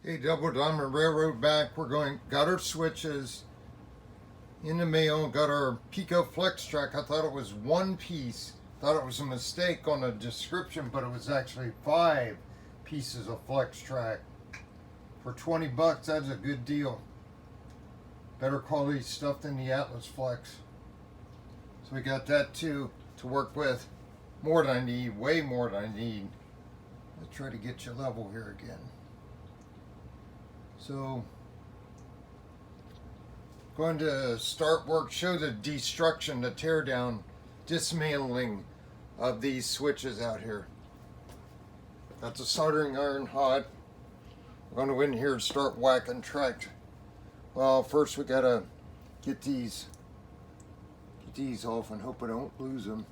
Hey, Double Diamond Railroad back. We're going, got our switches in the mail, got our Peco Flex Track. I thought it was one piece. Thought it was a mistake on the description, but it was actually 5 pieces of Flex Track. For 20 bucks, that's a good deal. Better quality stuff than the Atlas Flex. So we got that too to work with. More than I need, way more than I need. Let's try to get you level here again. So, going to start work, show the destruction, the tear down, dismantling of these switches out here. Got the soldering iron hot. I'm going to go in here and start whacking track. Well, first we gotta get these off and hope I don't lose them.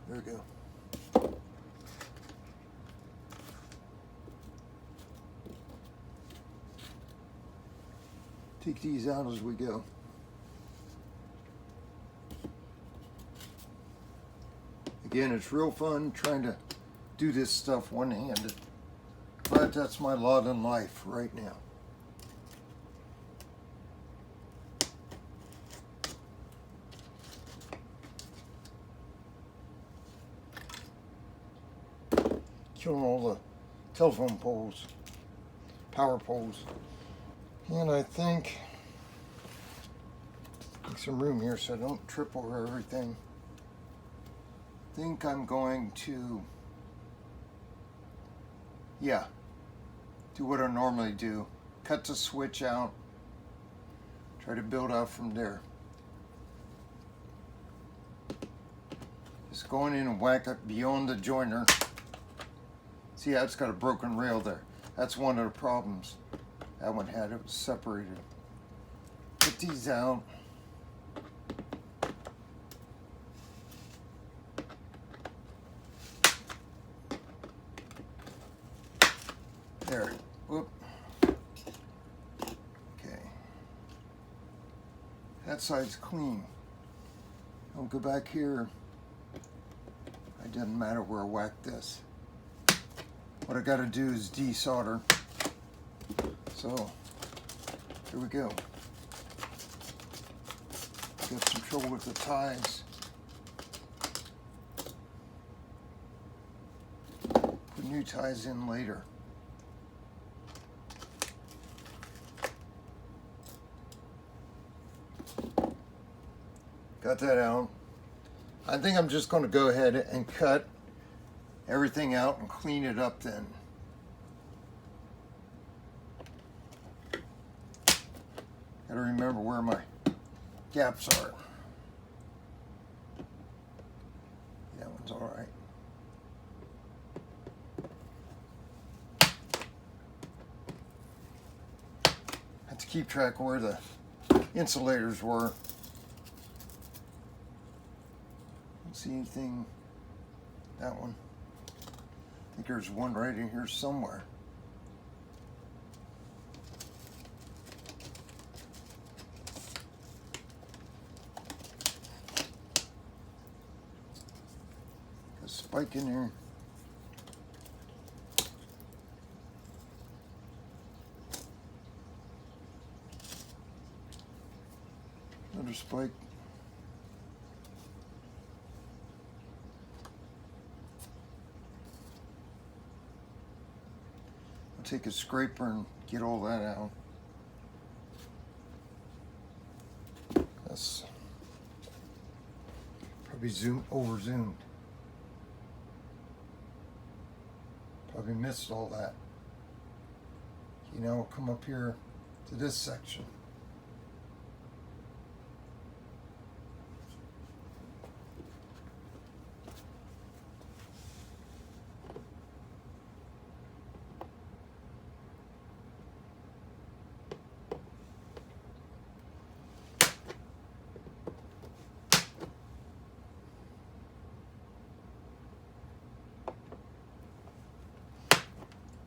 There we go. Take these out as we go. Again, it's real fun trying to do this stuff one-handed, but that's my lot in life right now. Killing all the telephone poles, power poles. And I think make some room here so I don't trip over everything. I think I'm going to, do what I normally do. Cut the switch out, try to build out from there. Just going in and whack it beyond the joiner. See how it's got a broken rail there. That's one of the problems that one had. It was separated. Get these out. There. Whoop. Okay. That side's clean. I'll go back here. It doesn't matter where I whack this. What I got to do is desolder. So, here we go. Got some trouble with the ties. Put new ties in later. Got that out. I think I'm just going to go ahead and cut everything out and clean it up then. Gotta remember where my gaps are. That one's all right. Have to keep track of where the insulators were. Don't see anything. That one. I think there's one right in here somewhere. Got a spike in there. Another spike. Take a scraper and get all that out. That's probably over zoomed. Probably missed all that. You know, come up here to this section.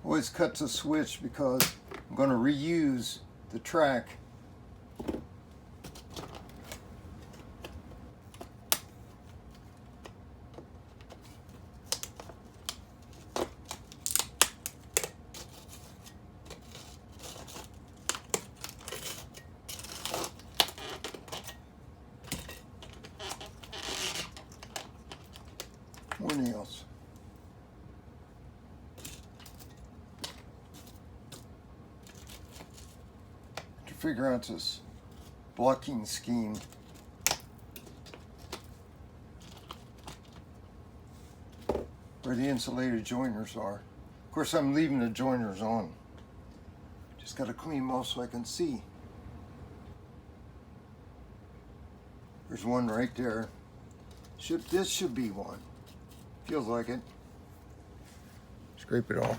Always cuts a switch because I'm going to reuse the track. More nails. To figure out this blocking scheme. Where the insulated joiners are. Of course, I'm leaving the joiners on. Just got to clean them off so I can see. There's one right there. This should be one. Feels like it. Scrape it off.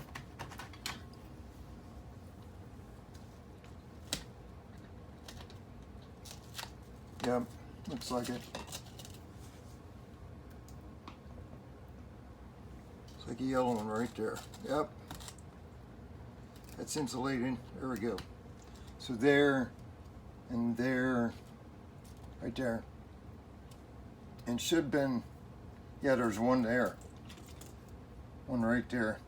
Yep, looks like it. It's like a yellow one right there. Yep. That's insulated. There we go. So there and there, right there. And should have been, yeah, there's one there. One right there.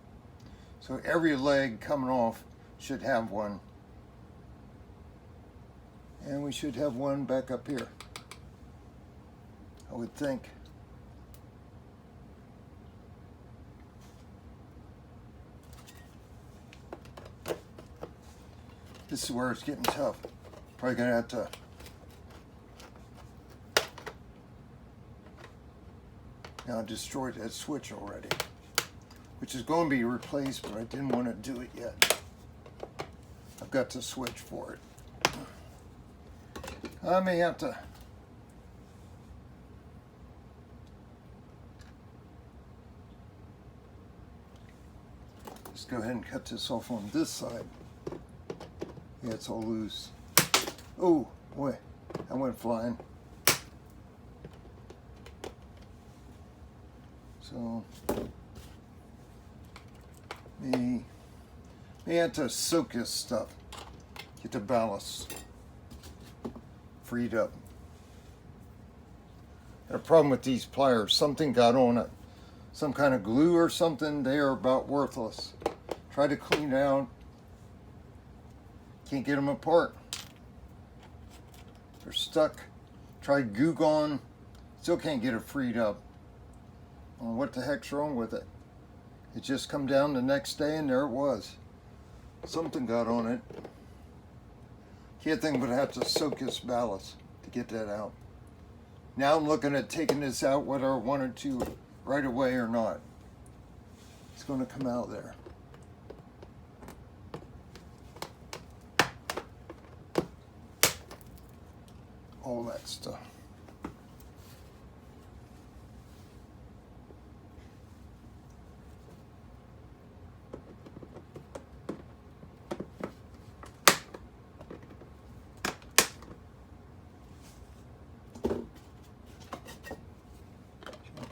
So every leg coming off should have one. And we should have one back up here, I would think. This is where it's getting tough. Probably gonna have to now destroyed that switch already, which is going to be replaced, but I didn't want to do it yet. I've got the switch for it. I may have to just go ahead and cut this off on this side. Yeah, it's all loose. Oh boy, that went flying. So may have to soak this stuff, get the ballast freed up. Got a problem with these pliers. Something got on it. Some kind of glue or something. They are about worthless. Try to clean it out. Can't get them apart. They're stuck. Tried Goo Gone. Still can't get it freed up. Well, what the heck's wrong with it? It just come down the next day and there it was. Something got on it. Can't think but I have to soak this ballast to get that out. Now I'm looking at taking this out whether I wanted to right away or not. It's going to come out there. All that stuff.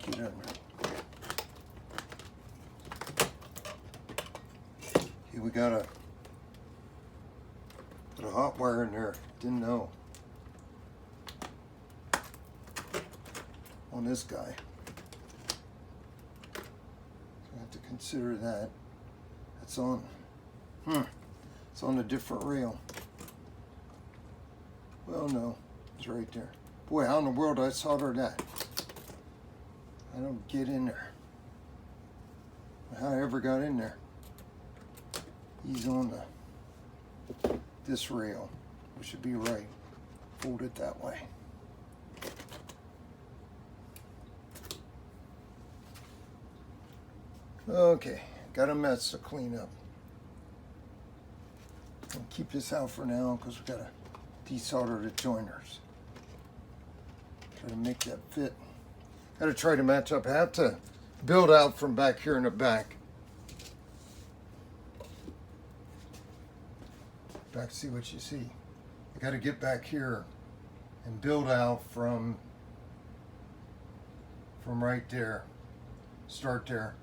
Get in there. Okay, we got a put a hot wire in there. Didn't know. On this guy. So I have to consider that. That's on. It's on a different rail. Well, no, it's right there. Boy, how in the world I solder that? I don't get in there. How I ever got in there? He's on this rail, which should be right. Hold it that way. Okay, got a mess to clean up. I'll keep this out for now because we got to desolder the joiners. Try to make that fit. Got to try to match up. I have to build out from back here in the back. Back, see what you see. I got to get back here and build out from right there. Start there.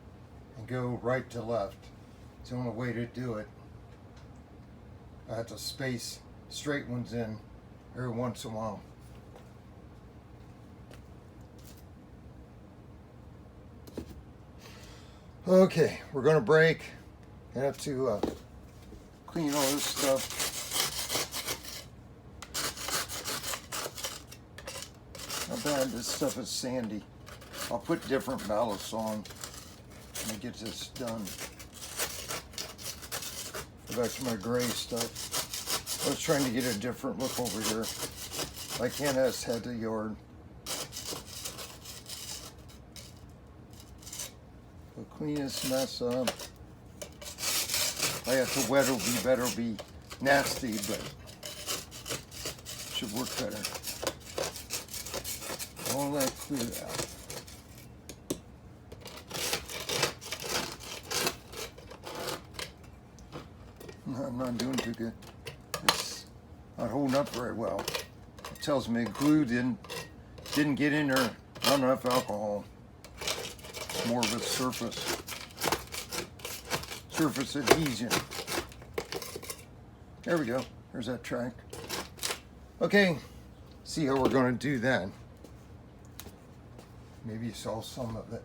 And go right to left. It's the only way to do it. I have to space straight ones in every once in a while. Okay, we're going to break. I have to clean all this stuff. How bad this stuff is sandy. I'll put different ballasts on when I get this done. Go back to my gray stuff. I was trying to get a different look over here. Like Hannah's had the yard. So clean this mess up. If I have to wet, it'll be better. It'll be nasty, but should work better. All that cleared out. I'm not doing too good. It's not holding up very well. It tells me glue didn't get in there. Not enough alcohol. More of a surface adhesion. There we go. There's that track. Okay, see how we're going to do that. Maybe you saw some of it.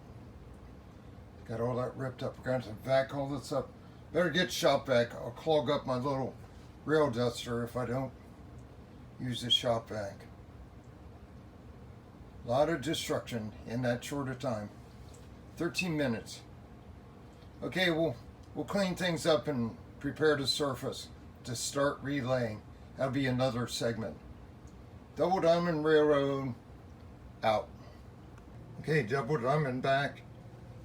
Got all that ripped up. We're going to vac all this up. Better get shop vac. I'll clog up my little rail duster if I don't use the shop vac. A lot of destruction in that short of time. 13 minutes. Okay, we'll clean things up and prepare the surface to start relaying. That'll be another segment. Double Diamond Railroad out. Okay, Double Diamond back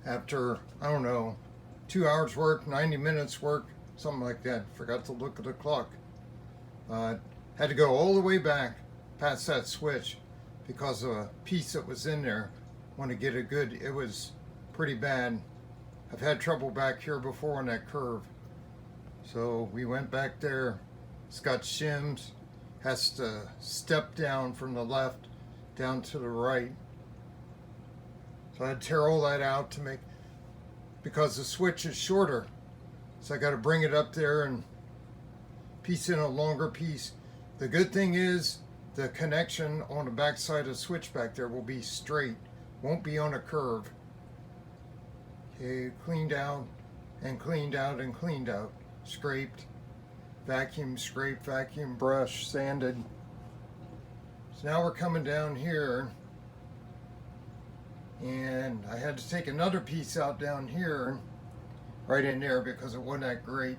after, I don't know, 2 hours work, 90 minutes work, something like that. Forgot to look at the clock. Had to go all the way back past that switch because of a piece that was in there. Want to get a good, it was pretty bad. I've had trouble back here before on that curve. So we went back there. It's got shims. Has to step down from the left down to the right. So I had to tear all that out to make, because the switch is shorter. So I got to bring it up there and piece in a longer piece. The good thing is the connection on the back side of the switch back there will be straight. Won't be on a curve. Okay, cleaned out and cleaned out and cleaned out. Scraped, vacuum, scraped, vacuum, brush, sanded. So now we're coming down here. And I had to take another piece out down here, right in there, because it wasn't that great.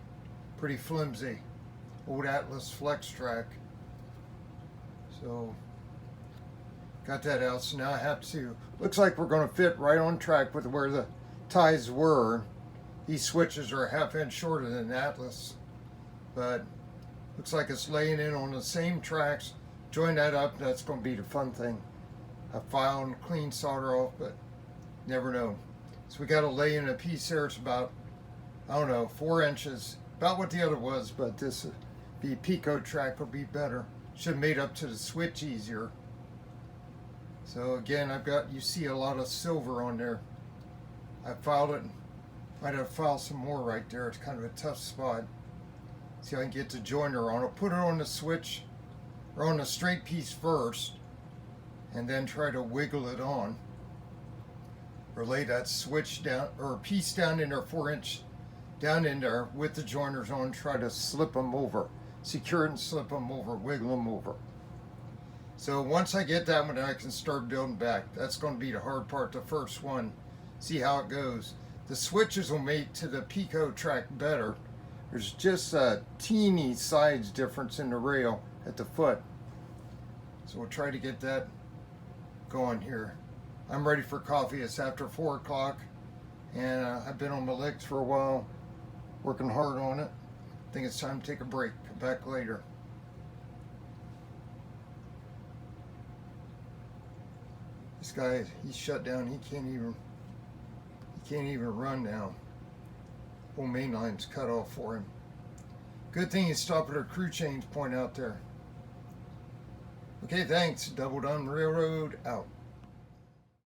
Pretty flimsy. Old Atlas Flex Track. So, got that out. So now I have to, looks like we're going to fit right on track with where the ties were. These switches are a ½ inch shorter than Atlas. But, looks like it's laying in on the same tracks. Join that up, that's going to be the fun thing. I file and clean solder off, but never know. So we got to lay in a piece there. It's about, I don't know, 4 inches. About what the other was, but this the Peco track will be better. Should have made up to the switch easier. So again, I've got, you see a lot of silver on there. I filed it. Might have filed some more right there. It's kind of a tough spot. See if I can get the joiner on it. Put it on the switch, or on the straight piece first, and then try to wiggle it on, or lay that switch down or piece down in there, 4 inch down in there with the joiners on. Try to slip them over, secure it and slip them over, wiggle them over. So once I get that one, I can start building back. That's going to be the hard part, the first one. See how it goes. The switches will make to the Peco track better. There's just a teeny size difference in the rail at the foot. So we'll try to get that going here. I'm ready for coffee. It's after 4 o'clock, and I've been on my legs for a while, working hard on it. I think it's time to take a break. Come back later. This guy, he's shut down. He can't even run now. Whole main line's cut off for him. Good thing he stopped at our crew change point out there. Okay, thanks. Double Diamond Railroad out.